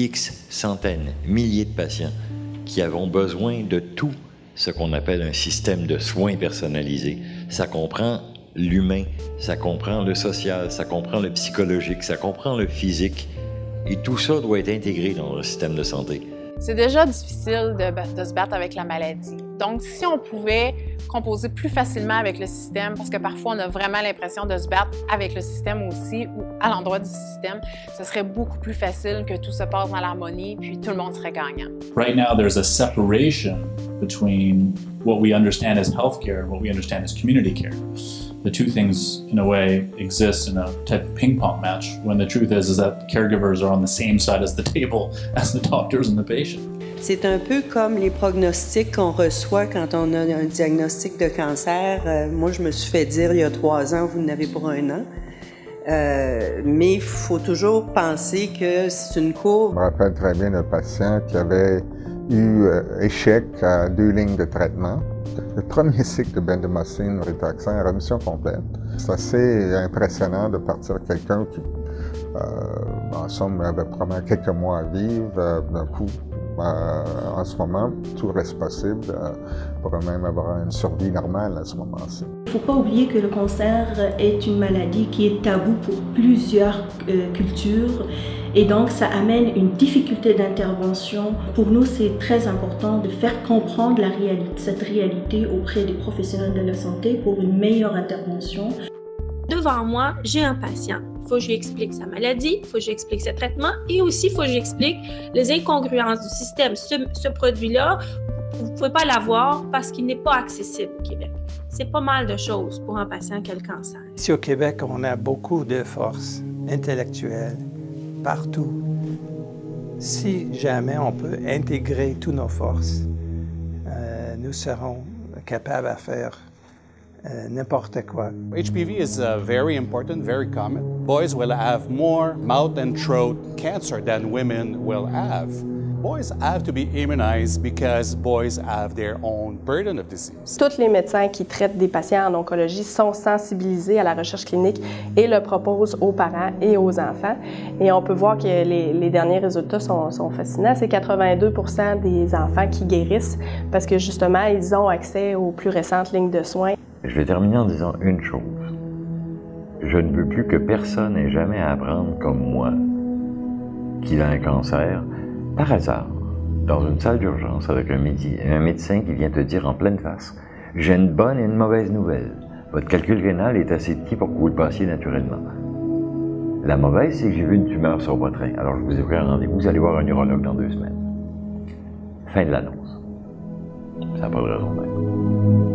X centaines, milliers de patients qui avons besoin de tout ce qu'on appelle un système de soins personnalisés. Ça comprend l'humain, ça comprend le social, ça comprend le psychologique, ça comprend le physique. Et tout ça doit être intégré dans le système de santé. C'est déjà difficile de se battre avec la maladie. Donc, si on pouvait composer plus facilement avec le système, parce que parfois on a vraiment l'impression de se battre avec le système aussi ou à l'endroit du système, ce serait beaucoup plus facile que tout se passe dans l'harmonie, puis tout le monde serait gagnant. Right now, there's a separation between what we understand as healthcare and what we understand as community care. The two things, in a way, exist in a type of ping-pong match, when the truth is that caregivers are on the same side as the table as the doctors and the patient. C'est un peu comme les pronostics qu'on reçoit quand on a un diagnostic de cancer. Moi, je me suis fait dire il y a 3 ans, vous n'avez pour 1 an. Mais il faut toujours penser que c'est une courbe. Je me rappelle très bien d'un patient qui avait eu échec à 2 lignes de traitement. Le premier cycle de bendamustine, rituxan, est remission complète. C'est assez impressionnant de partir quelqu'un qui, en somme, avait probablement quelques mois à vivre. D'un coup, en ce moment, tout reste possible. On pourrait même avoir une survie normale à ce moment-ci. Il ne faut pas oublier que le cancer est une maladie qui est taboue pour plusieurs cultures. Et donc, ça amène une difficulté d'intervention. Pour nous, c'est très important de faire comprendre cette réalité auprès des professionnels de la santé pour une meilleure intervention. Devant moi, j'ai un patient. Il faut que je lui explique sa maladie, il faut que je lui explique ses traitements et aussi il faut que je lui explique les incongruences du système. Ce produit-là, vous ne pouvez pas l'avoir parce qu'il n'est pas accessible au Québec. C'est pas mal de choses pour un patient qui a le cancer. Ici au Québec, on a beaucoup de forces intellectuelles partout. Si jamais on peut intégrer toutes nos forces, nous serons capables à faire n'importe quoi. HPV is very important, very common. Boys will have more mouth and throat cancer than women will have. Boys have to be immunized because boys have their own burden of disease. Tous les médecins qui traitent des patients en oncologie sont sensibilisés à la recherche clinique et le proposent aux parents et aux enfants. Et on peut voir que les derniers résultats sont fascinants. C'est 82% des enfants qui guérissent parce que justement, ils ont accès aux plus récentes lignes de soins. Je vais terminer en disant une chose. Je ne veux plus que personne n'ait jamais à apprendre comme moi qu'il a un cancer par hasard, dans une salle d'urgence avec un médecin qui vient te dire en pleine face « J'ai une bonne et une mauvaise nouvelle. Votre calcul rénal est assez petit pour que vous le passiez naturellement. La mauvaise, c'est que j'ai vu une tumeur sur votre rein. Alors je vous ai pris un rendez-vous, vous allez voir un urologue dans 2 semaines. » Fin de l'annonce. Ça n'a pas de raison d'être.